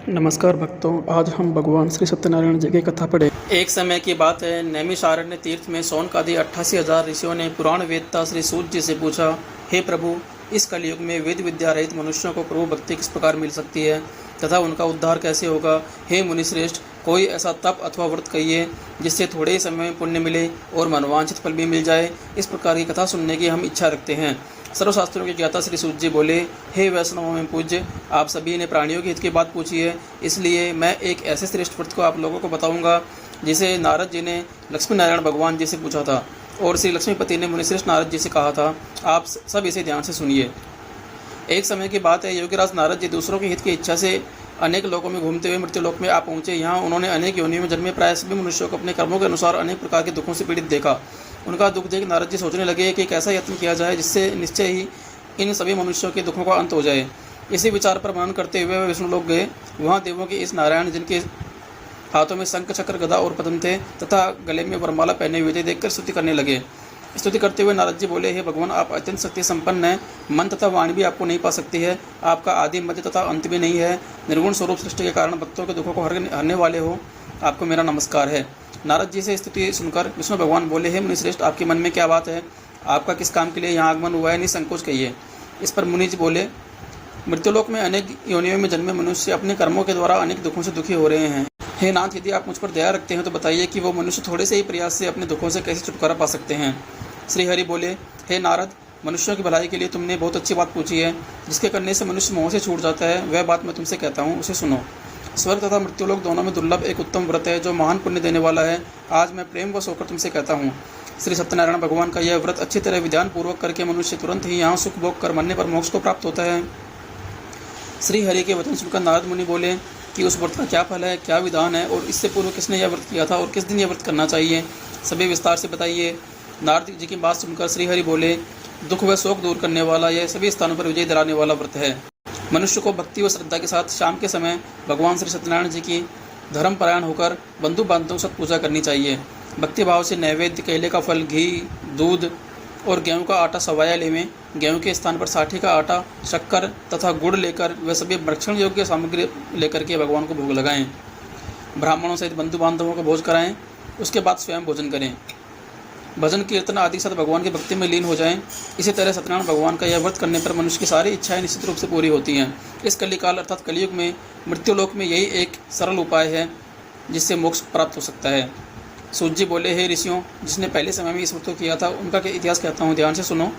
नमस्कार भक्तों, आज हम भगवान श्री सत्यनारायण जी की कथा पढ़े। एक समय की बात है, नैमिषारण्य तीर्थ में सौनकादि 88,000 ऋषियों ने पुराण वेदता श्री सूत जी से पूछा, हे प्रभु, इस कलयुग में वेद विद्या रहित मनुष्यों को प्रभु भक्ति किस प्रकार मिल सकती है तथा उनका उद्धार कैसे होगा। हे मुनिश्रेष्ठ, कोई ऐसा तप अथवा व्रत कहिए जिससे थोड़े ही समय में पुण्य मिले और मनवांछित फल भी मिल जाए। इस प्रकार की कथा सुनने की हम इच्छा रखते हैं। सर्वशास्त्रों के ज्ञाता श्री सूत जी बोले, हे वैष्णवों में पूज्य, आप सभी ने प्राणियों के हित की बात पूछी है, इसलिए मैं एक ऐसे श्रेष्ठ व्रत को आप लोगों को बताऊंगा जिसे नारद जी ने लक्ष्मी नारायण भगवान जी से पूछा था और श्री लक्ष्मीपति ने मुनिश्रेष्ठ नारद जी से कहा था। आप सब इसे ध्यान से सुनिए। एक समय की बात है, योगीराज नारद जी दूसरों के हित की इच्छा से अनेक लोकों में घूमते हुए मृत्युलोक में आ पहुंचे। यहाँ उन्होंने अनेक योनियों में जन्मे प्राय सभी मनुष्यों को अपने कर्मों के अनुसार अनेक प्रकार के दुखों से पीड़ित देखा। उनका दुख देख नारद जी सोचने लगे कि कैसा यत्न किया जाए जिससे निश्चय ही इन सभी मनुष्यों के दुखों का अंत हो जाए। इसी विचार पर मनन करते हुए वे विष्णु लोक गए। वहाँ देवों के इस नारायण, जिनके हाथों में शंख चक्र गदा और पद्म थे तथा गले में वरमाला पहने हुए थे, देखकर स्तुति करने लगे। स्तुति करते हुए नारद जी बोले, हे भगवान, आप अत्यंत शक्ति संपन्न हैं। मन तथा वाणी भी आपको नहीं पा सकती है। आपका आदि मध्य तथा अंत भी नहीं है। निर्गुण स्वरूप सृष्टि के कारण भक्तों के दुखों को हरने वाले हो, आपको मेरा नमस्कार है। नारद जी से स्तुति सुनकर विष्णु भगवान बोले, हे मुनिश्रेष्ठ, आपके मन में क्या बात है? आपका किस काम के लिए यहाँ आगमन हुआ है? निसंकोच कहिए। इस पर मुनि जी बोले, मृत्युलोक में अनेक योनियों में जन्मे मनुष्य अपने कर्मों के द्वारा अनेक दुखों से दुखी हो रहे हैं। हे नाथ, यदि आप मुझ पर दया रखते हैं तो बताइए कि वो मनुष्य थोड़े से ही प्रयास से अपने दुखों से कैसे छुटकारा पा सकते हैं। श्री हरि बोले, हे नारद, मनुष्यों की भलाई के लिए तुमने बहुत अच्छी बात पूछी है। जिसके करने से मनुष्य मोह से छूट जाता है, वह बात मैं तुमसे कहता हूँ, उसे सुनो। स्वर्ग तथा मृत्युलोक दोनों में दुर्लभ एक उत्तम व्रत है जो महान पुण्य देने वाला है। आज मैं प्रेम व होकर तुमसे कहता हूँ। श्री सत्यनारायण भगवान का यह व्रत अच्छी तरह विधान पूर्वक करके मनुष्य तुरंत ही यहाँ सुख भोग कर मरने पर मोक्ष को प्राप्त होता है। श्री हरि के वचन सुनकर नारद मुनि बोले कि उस व्रत का क्या फल है, क्या विधान है और इससे पूर्व किसने यह व्रत किया था और किस दिन यह व्रत करना चाहिए, सभी विस्तार से बताइए। नारद जी की बात सुनकर श्री हरि बोले, दुख व शोक दूर करने वाला, यह सभी स्थानों पर विजय दिलाने वाला व्रत है। मनुष्य को भक्ति व श्रद्धा के साथ शाम के समय भगवान श्री सत्यनारायण जी की धर्मपरायण होकर बंधु बांधवों के साथ पूजा करनी चाहिए। भक्ति भाव से नैवेद्य, केले का फल, घी, दूध और गेहूं का आटा सवाया लेवें। गेहूं के स्थान पर साठी का आटा, शक्कर तथा गुड़ लेकर वे सभी भक्षण योग्य सामग्री लेकर के भगवान को भोग लगाएं। ब्राह्मणों सहित बंधु बांधवों को भोज कराएं। उसके बाद स्वयं भोजन करें। भजन कीर्तन आदि साथ भगवान की भक्ति में लीन हो जाएं। इसी तरह सत्यनारायण भगवान का यह व्रत करने पर मनुष्य की सारी इच्छाएं निश्चित रूप से पूरी होती हैं। इस कलिकाल अर्थात कलयुग में मृत्युलोक में यही एक सरल उपाय है जिससे मोक्ष प्राप्त हो सकता है। सूत जी बोले, हे ऋषियों, जिसने पहले समय में इस व्रत को किया था उनका इतिहास कहता हूँ, ध्यान से सुनो।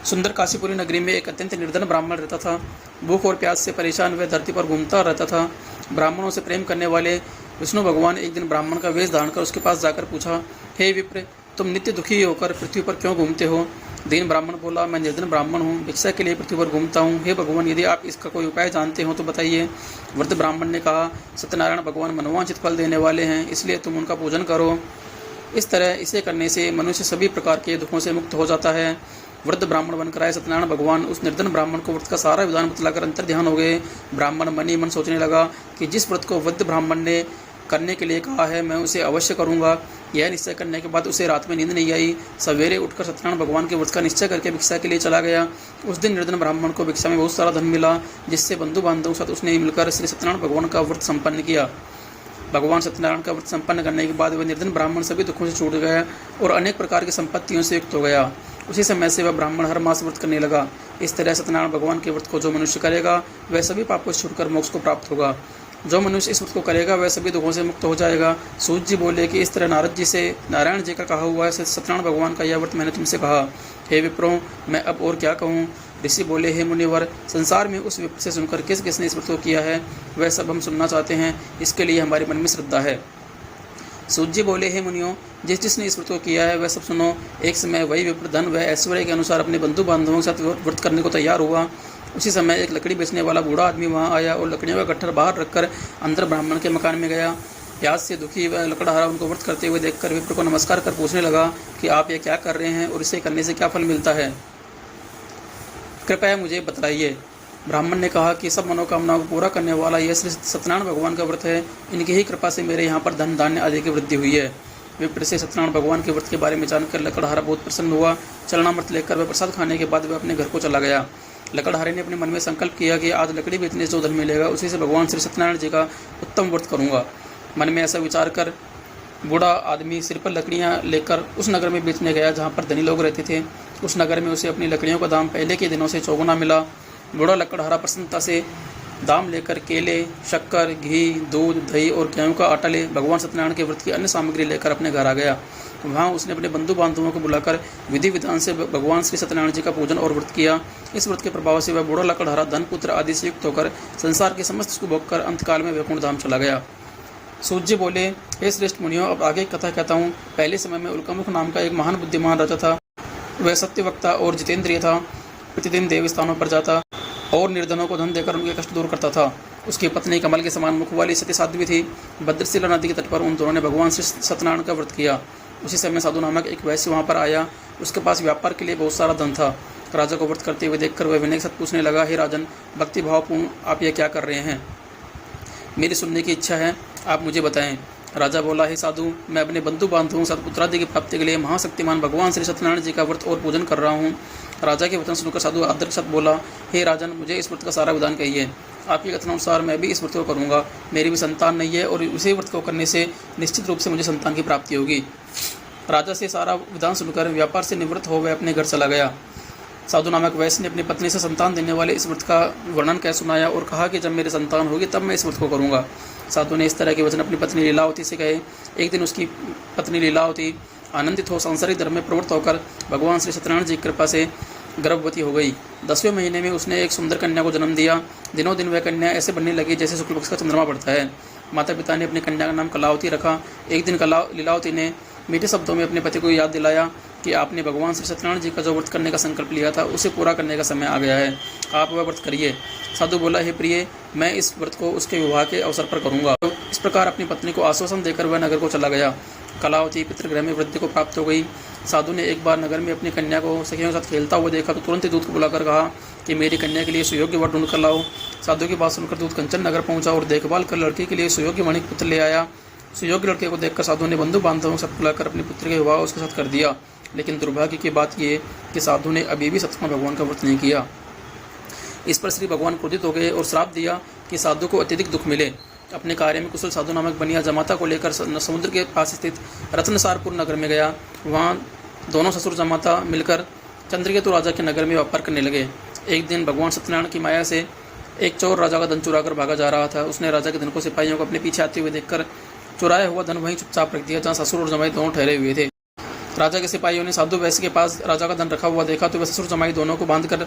सुंदर काशीपुरी नगरी में एक अत्यंत निर्धन ब्राह्मण रहता था। भूख और प्यास से परेशान वह धरती पर घूमता रहता था। ब्राह्मणों से प्रेम करने वाले विष्णु भगवान एक दिन ब्राह्मण का वेश धारण कर उसके पास जाकर पूछा, हे विप्र, तुम नित्य दुखी होकर पृथ्वी पर क्यों घूमते हो? दीन ब्राह्मण बोला, मैं निर्धन ब्राह्मण हूँ, भिक्षा के लिए पृथ्वी पर घूमता हूँ। हे भगवान, यदि आप इसका कोई उपाय जानते हो तो बताइए। वृद्ध ब्राह्मण ने कहा, सत्यनारायण भगवान मनोवांछित फल देने वाले हैं, इसलिए तुम उनका पूजन करो। इस तरह इसे करने से मनुष्य सभी प्रकार के दुखों से मुक्त हो जाता है। वृद्ध ब्राह्मण बनकर आए सत्यनारायण भगवान उस निर्धन ब्राह्मण को व्रत का सारा विधान बतलाकर अंतर ध्यान हो गए। ब्राह्मण मन ही मन सोचने लगा कि जिस व्रत को वृद्ध ब्राह्मण ने करने के लिए कहा है मैं उसे अवश्य करूंगा। यह निश्चय करने के बाद उसे रात में नींद नहीं आई। सवेरे उठकर सत्यनारायण भगवान के व्रत का निश्चय करके भिक्षा के लिए चला गया। उस दिन निर्धन ब्राह्मण को भिक्षा में बहुत सारा धन मिला, जिससे बंधु बांधवों के साथ उसने मिलकर श्री सत्यनारायण भगवान का व्रत संपन्न किया। भगवान सत्यनारायण का व्रत संपन्न करने के बाद वह निर्धन ब्राह्मण सभी दुखों से छूट गया और अनेक प्रकार की संपत्तियों से युक्त हो गया। उसी समय से वह ब्राह्मण हर मास व्रत करने लगा। इस तरह सत्यनारायण भगवान के व्रत को जो मनुष्य करेगा वह सभी पापों से छूटकर मोक्ष को प्राप्त होगा। जो मनुष्य इस व्रत को करेगा वह सभी दुखों से मुक्त हो जाएगा। सूत जी बोले कि इस तरह नारद जी से नारायण जी का कहा हुआ है सत्यनारायण भगवान का यह व्रत मैंने तुमसे कहा। हे विप्रों, मैं अब और क्या कहूँ? ऋषि बोले, हे मुनिवर, संसार में उस विप्र से सुनकर किस किसने इस व्रत को किया है वह सब हम सुनना चाहते हैं। इसके लिए हमारे मन में श्रद्धा है। सूत जी बोले, हे मुनियों, जिसने इस व्रत को किया है वह सब सुनो। एक समय वही विप्र धन व ऐश्वर्य के अनुसार अपने बंधु बांधवों के साथ व्रत करने को तैयार हुआ। उसी समय एक लकड़ी बेचने वाला बूढ़ा आदमी वहाँ आया और लकड़ियों का गट्ठर बाहर रखकर अंदर ब्राह्मण के मकान में गया। प्यास से दुखी वह लकड़हारा उनको व्रत करते हुए देखकर विप्र को नमस्कार कर पूछने लगा कि आप ये क्या कर रहे हैं और इसे करने से क्या फल मिलता है, कृपया मुझे बताइए। ब्राह्मण ने कहा कि सब मनोकामनाओं को पूरा करने वाला यह श्री सत्यनारायण भगवान का व्रत है। इनकी ही कृपा से मेरे यहाँ पर धन धान्य आदि की वृद्धि हुई है। विप्र से सत्यनारायण भगवान के व्रत के बारे में जानकर लकड़हारा बहुत प्रसन्न हुआ। चलना मृत लेकर वह प्रसाद खाने के बाद वह अपने घर को चला गया। लकड़हारे ने अपने मन में संकल्प किया कि आज लकड़ी बेचने से जो धन मिलेगा उसी से भगवान श्री सत्यनारायण जी का उत्तम व्रत करूंगा। मन में ऐसा विचार कर बूढ़ा आदमी सिर पर लकड़ियां लेकर उस नगर में बेचने गया जहाँ पर धनी लोग रहते थे। उस नगर में उसे अपनी लकड़ियों का दाम पहले के दिनों से चौगुना मिला। बूढ़ा लकड़हारा प्रसन्नता से दाम लेकर केले, शक्कर, घी, दूध, दही और गेहूं का आटा ले भगवान सत्यनारायण के व्रत की अन्य सामग्री लेकर अपने घर आ गया। वहाँ उसने अपने बंधु बांधवों को बुलाकर विधि विधान से भगवान श्री सत्यनारायण जी का पूजन और व्रत किया। इस व्रत के प्रभाव से वह बूढ़ा लकड़हारा धन, पुत्र आदि से युक्त होकर संसार के समस्त सुख भोग कर अंतकाल में वैकुंठ धाम चला गया। सूत जी बोले, हे श्रेष्ठ मुनियों, अब आगे कथा कहता हूँ। पहले समय में उल्कामुख नाम का एक महान बुद्धिमान राजा था। वह सत्यवक्ता और जितेंद्रिय था। प्रतिदिन देव स्थानों पर जाता और निर्धनों को धन देकर उनके कष्ट दूर करता था। उसकी पत्नी कमल के समान मुख वाली सती साध्वी थी। भद्रशिला नदी के तट पर उन दोनों ने भगवान श्री सत्यनारायण का व्रत किया। उसी समय साधु नामक एक वैश्य वहाँ पर आया। उसके पास व्यापार के लिए बहुत सारा धन था। राजा को व्रत करते हुए देखकर वह विनय के साथ पूछने लगा, हे राजन, भक्ति भावपूर्ण आप यह क्या कर रहे हैं? मेरी सुनने की इच्छा है, आप मुझे बताएं। राजा बोला, हे साधु, मैं अपने बंधु बांधवों सत्पुत्रादि की प्राप्ति के लिए महाशक्तिमान भगवान श्री सत्यनारायण जी का व्रत और पूजन कर रहा हूँ। राजा के वचन सुनकर साधु आदर के साथ बोला, हे राजन, मुझे इस व्रत का सारा विधान कहिए। आपके कथनानुसार मैं भी इस व्रत को करूँगा। मेरी भी संतान नहीं है और इसी व्रत को करने से निश्चित रूप से मुझे संतान की प्राप्ति होगी। राजा से सारा विधान सुनकर व्यापार से निवृत्त हो वह अपने घर चला गया। साधु नामक वैश्य ने अपनी पत्नी से संतान देने वाले इस व्रत का वर्णन कह सुनाया और कहा कि जब मेरी संतान होगी तब मैं इस व्रत को करूँगा। साधु ने इस तरह के वचन अपनी पत्नी लीलावती से कहे। एक दिन उसकी पत्नी लीलावती आनंदित हो सांसारिक धर्म में प्रवृत्त होकर भगवान श्री सत्यनारायण जी की कृपा से गर्भवती हो गई। 10वें महीने में उसने एक सुंदर कन्या को जन्म दिया। दिनों दिन वह कन्या ऐसे बनने लगी जैसे शुक्ल पक्ष का चंद्रमा बढ़ता है। माता पिता ने अपनी कन्या का नाम कलावती रखा। एक दिन लीलावती ने मीठे शब्दों में अपने पति को याद दिलाया कि आपने भगवान श्री सत्यनारायण जी का जो व्रत करने का संकल्प लिया था उसे पूरा करने का समय आ गया है, आप वह व्रत करिए। साधु बोला, हे प्रिय, मैं इस व्रत को उसके विवाह के अवसर पर करूँगा। इस प्रकार अपनी पत्नी को आश्वासन देकर वह नगर को चला गया। कलावती पितृगृह में वृद्धि को प्राप्त हो गई। साधु ने एक बार नगर में अपनी कन्या को सखियों के साथ खेलता हुआ देखा तो तुरंत ही दूत को बुलाकर कहा कि मेरी कन्या के लिए सुयोग्य वर ढूंढ कर लाओ। साधु की बात सुनकर दूत कंचन नगर पहुंचा और देखभाल कर लड़की के लिए सुयोग्य वणिक पुत्र ले आया। सुयोग्य लड़के को देखकर साधु ने बंधु बांधवों से बुलाकर अपनी पुत्री का विवाह उसके साथ कर दिया। लेकिन दुर्भाग्य की बात यह कि साधु ने अभी भी सत्यनारायण भगवान का व्रत नहीं किया। इस पर श्री भगवान क्रोधित हो गए और श्राप दिया कि साधु को अत्यधिक दुख मिले। अपने कार्य में कुशल साधु नामक बनिया जमाता को लेकर समुद्र के पास स्थित रत्नसारपुर नगर में गया। वहाँ दोनों ससुर जमाता मिलकर चंद्रकेतु राजा के नगर में व्यापार करने लगे। एक दिन भगवान सत्यनारायण की माया से एक चोर राजा का धन चुरा कर भागा जा रहा था। उसने राजा के धन को सिपाहियों को अपने पीछे आते हुए देखकर चुराया हुआ धन वहीं चुपचाप रख दिया जहाँ ससुर और जमाई दोनों ठहरे हुए थे। राजा के सिपाहियों ने साधु वैश्य के पास राजा का धन रखा हुआ देखा तो वे ससुर जमाई दोनों को बांधकर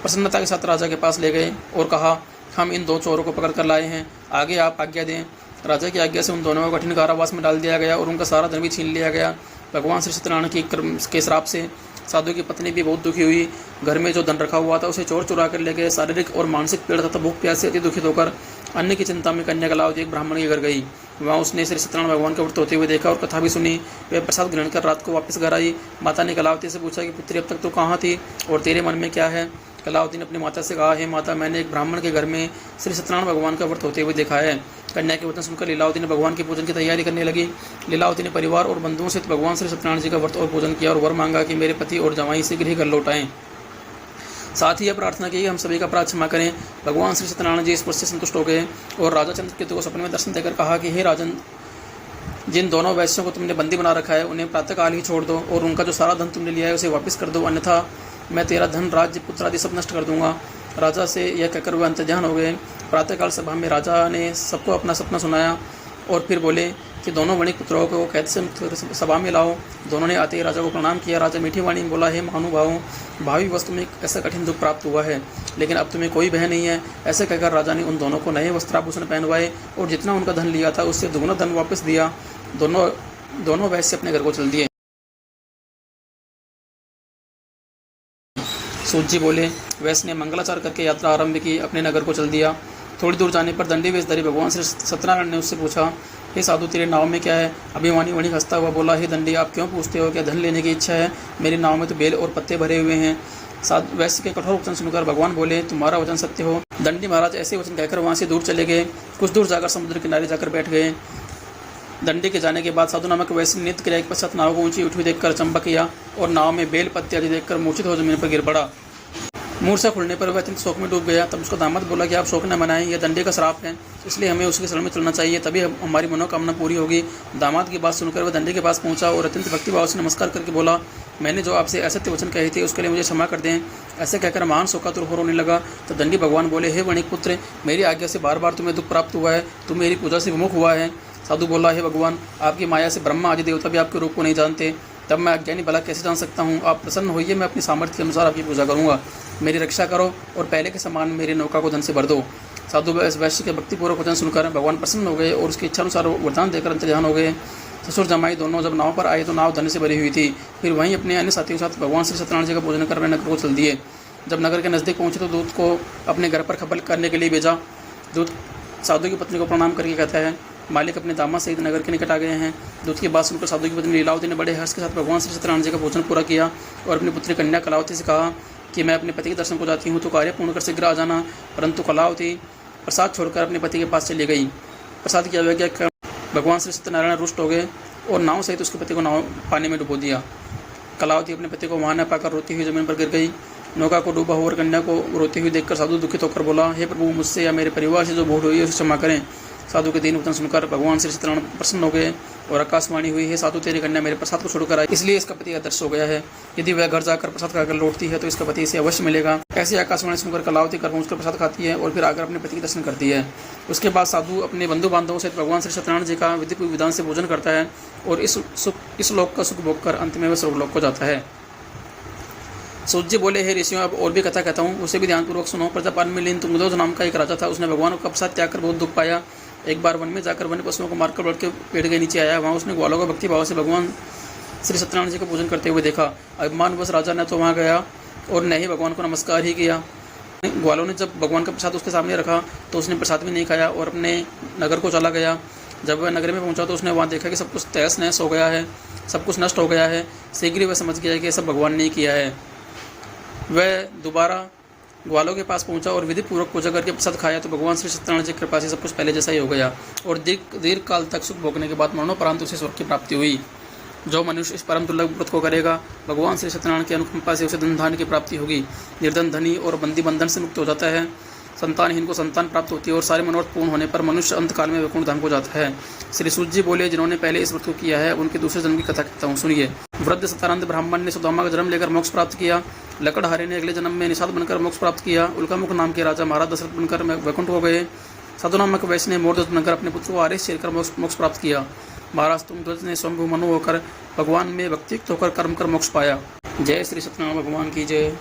प्रसन्नता के साथ राजा के पास ले गए और कहा, हम इन दो चोरों को पकड़ कर लाए हैं, आगे आप आज्ञा दें। राजा की आज्ञा से उन दोनों को कठिन कारावास में डाल दिया गया और उनका सारा धन भी छीन लिया गया। भगवान श्री सत्यनारायण के श्राप से साधु की पत्नी भी बहुत दुखी हुई। घर में जो धन रखा हुआ था उसे चोर चुरा कर ले गए। शारीरिक और मानसिक पीड़ा तथा भूख प्यास से अति दुखित होकर अन्न की चिंता में कन्या कलावती एक ब्राह्मण के घर गई। वहाँ उसने श्री सत्यनारायण भगवान का व्रत होते हुए देखा और कथा भी सुनी। वह प्रसाद ग्रहण कर रात को वापस घर आई। माता ने कलावती से पूछा कि पुत्री अब तक तो कहाँ थी और तेरे मन में क्या है? कलावती ने अपनी माता से कहा, हे माता, मैंने एक ब्राह्मण के घर में श्री सत्यनारायण भगवान का व्रत होते हुए देखा है। कन्या के वचन सुनकर लीलावती ने भगवान के पूजन की तैयारी करने लगी। लीलावती ने परिवार और बंधुओं से भगवान श्री सत्यनारायण जी का व्रत और पूजन किया और वर मांगा कि मेरे पति और जमाई शीघ्र ही घर लौटाएं। साथ ही यह प्रार्थना की कि हम सभी का अपराध क्षमा करें। भगवान श्री सत्यनारायण जी इस व्रत से संतुष्ट हो गए और राजा चंद्रकेतु को सपने में दर्शन देकर कहा कि हे राजन, जिन दोनों वैश्यों को तुमने बंदी बना रखा है उन्हें प्रातःकाल ही छोड़ दो और उनका जो सारा धन तुमने लिया है उसे वापस कर दो, अन्यथा मैं तेरा धन, राज्य, पुत्र आदि सब नष्ट कर दूंगा। राजा से यह कहकर वह अंतर्ध्यान हो गए। प्रातःकाल सभा में राजा ने सबको अपना सपना सुनाया और फिर बोले कि दोनों वणिक पुत्रों को कैद से सभा में लाओ। दोनों ने आते ही राजा को प्रणाम किया। राजा मीठी वाणी में बोला, हे महानुभावों, भावी वस्तु में ऐसा कठिन दुख प्राप्त हुआ है, लेकिन अब तुम्हें कोई भय नहीं है। ऐसे कहकर राजा ने उन दोनों को नए वस्त्राभूषण पहनवाए और जितना उनका धन लिया था उससे दुगुना धन वापस दिया। दोनों वैश्य अपने घर को चल दिए। सूत जी बोले, वैश्य ने मंगलाचार करके यात्रा आरंभ की, अपने नगर को चल दिया। थोड़ी दूर जाने पर दंडी वेशधारी भगवान श्री सत्यनारायण ने उससे पूछा, हे साधु, तेरे नाव में क्या है? अभिमानी वणिक हंसता हुआ बोला, हे दंडी, आप क्यों पूछते हो? क्या धन लेने की इच्छा है? मेरे नाव में तो बेल और पत्ते भरे हुए हैं। साधु वैश्य के कठोर वचन सुनकर भगवान बोले, तुम्हारा वचन सत्य हो। दंडी महाराज ऐसे वचन कहकर वहाँ से दूर चले गए। कुछ दूर जाकर समुद्र किनारे जाकर बैठ गए। दंडी के जाने के बाद साधु नामक वैश्य नित्य क्रिया के पश्चात नाव को ऊंची उठी देखकर चंबा किया और नाव में बेल पत्ते आदि देखकर मूर्छित हो जमीन पर गिर पड़ा। मूर्छा खुलने पर वह अत्यंत शोक में डूब गया। तब उसका दामाद बोला कि आप शोक न मनाएं, यह दंडे का श्राप है, इसलिए हमें उसके शरण में चलना चाहिए, तभी हमारी मनोकामना पूरी होगी। दामाद की बात सुनकर वह दंडे के पास पहुंचा और अत्यंत भक्तिभाव से नमस्कार करके बोला, मैंने जो आपसे असत्य वचन कहे थे उसके लिए मुझे क्षमा कर दें। ऐसे कहकर महान शोकातुर होने लगा। तो दंडी भगवान बोले, हे वणिक पुत्र, मेरी आज्ञा से बार बार तुम्हें दुख प्राप्त हुआ है, तुम मेरी पूजा से विमुख हुआ है। साधु बोला, हे भगवान, आपकी माया से ब्रह्मा आदि देवता भी आपके रूप को नहीं जानते, तब मैं अज्ञानी भला कैसे जान सकता हूँ। आप प्रसन्न होइए, मैं अपनी सामर्थ्य के अनुसार आपकी पूजा करूँगा, मेरी रक्षा करो और पहले के समान मेरी नौका को धन से भर दो। साधु वैश्य के भक्तिपूर्वक वचन सुनकर भगवान प्रसन्न हो गए और उसकी इच्छा अनुसार वरदान देकर अंतर्ध्यान हो गए। ससुर जमाई दोनों जब नाव पर आए तो नाव धन से भरी हुई थी। फिर वहीं अपने अन्य साथियों के साथ भगवान श्री सत्यनारायण जी का भोजन कर नगर को चल दिए। जब नगर के नज़दीक पहुंचे तो दूत को अपने घर पर खबर करने के लिए भेजा। दूत साधु की पत्नी को प्रणाम करके कहता है, मालिक अपने दामाद सहित नगर के निकट आ गए हैं। दूत की बात सुनकर साधु की पत्नी लीलावती ने बड़े हर्ष के साथ भगवान श्री सत्यनारायण जी का भोजन पूरा किया और अपनी पुत्री कन्या कलावती से कहा कि मैं अपने पति के दर्शन को जाती हूँ, तो कार्य पूर्ण कर शीघ्र आ जाना। परंतु कलावती प्रसाद छोड़कर अपने पति के पास चली गई। प्रसाद की अवज्ञा भगवान श्री सत्यनारायण रुष्ट हो गए और नाव सहित उसके पति को नाव पानी में डुबो दिया। कलावती अपने पति को वहां न पाकर रोती हुई जमीन पर गिर गई। नौका को डूबा हुआ कन्या को रोती हुई देखकर साधु दुखित होकर बोला, हे प्रभु, मुझसे या मेरे परिवार से जो भूल हुई है उसे क्षमा करें। साधु के दीन वचन सुनकर भगवान श्री सत्यनारायण प्रसन्न हो गए और आकाशवाणी हुई, है साधु, तेरी कन्या मेरे प्रसाद को छोड़कर आई, इसलिए इसका पति आदर्श हो गया है। यदि वह घर जाकर प्रसाद खाकर लौटती है तो इसका पति इसे अवश्य मिलेगा। ऐसी आकाशवाणी सुनकर कलावती घर पहुंचकर प्रसाद खाती है और फिर आकर अपने पति के दर्शन करती है। उसके बाद साधु अपने बंधु बांधवों सहित भगवान श्री सत्यनारायण जी का विधि विधान से भोजन करता है और इस लोक का सुख भोग कर अंत में वह स्वर्गलोक को जाता है। सूत जी बोले, हे ऋषियों, अब और भी कथा कहता हूँ, उसे भी ध्यानपूर्वक सुनो। प्रजापाल में लीन तुंगध्वज नाम का एक राजा था। उसने भगवान का प्रसाद त्याग कर बहुत दुख पाया। एक बार वन में जाकर वन्य पशुओं को मारकर लौट के पेड़ के नीचे आया। वहाँ उसने ग्वालों को भक्ति भाव से भगवान श्री सत्यनारायण जी का पूजन करते हुए देखा। अभिमानवश राजा ने तो वहाँ गया और न ही भगवान को नमस्कार ही किया। ग्वालों ने जब भगवान का प्रसाद उसके सामने रखा तो उसने प्रसाद भी नहीं खाया और अपने नगर को चला गया। जब वह नगर में पहुंचा तो उसने वहाँ देखा कि सब कुछ तहस नहस हो गया है, सब कुछ नष्ट हो गया है। शीघ्र ही वह समझ गया कि यह सब भगवान ने किया है। वह दोबारा ग्वालों के पास पहुंचा और विधि पूर्वक पूजा करके प्रसाद खाया तो भगवान श्री सत्यनारायण जी की कृपा से सब कुछ पहले जैसा ही हो गया और दीर्घ काल तक सुख भोगने के बाद मरणोपरांत उसे स्वर्ग की प्राप्ति हुई। जो मनुष्य इस परम दुर्लभ व्रत को करेगा, भगवान श्री सत्यनारायण की अनुकंपा से उसे धन धान्य की प्राप्ति होगी। निर्धन धनी और बंदी बंधन से मुक्त हो जाता है। संतानहीन को संतान प्राप्त होती है और सारे मनोरथ पूर्ण होने पर मनुष्य अंत काल में वैकुंठ धाम को जाता है। श्री सूत जी बोले, जिन्होंने पहले इस व्रत को किया है उनके दूसरे जन्म की कथा कहता हूँ, सुनिए। वृद्ध सतानंद ब्राह्मण ने सुदामा का जन्म लेकर मोक्ष प्राप्त किया। लकड़हारे ने अगले जन्म में निषाद बनकर मोक्ष प्राप्त किया। उल्कामुख नाम के राजा महाराज दशरथ बनकर वैकुंठ हो गए। साधु नामक वैश्य ने मोरध्वज बनकर अपने पुत्र को आर्य चेरकर मोक्ष प्राप्त किया। महाराज तुंगध्वज ने स्वयंभू मनु होकर भगवान में भक्ति होकर कर्म कर मोक्ष पाया। जय श्री सत्यनारायण भगवान की जय।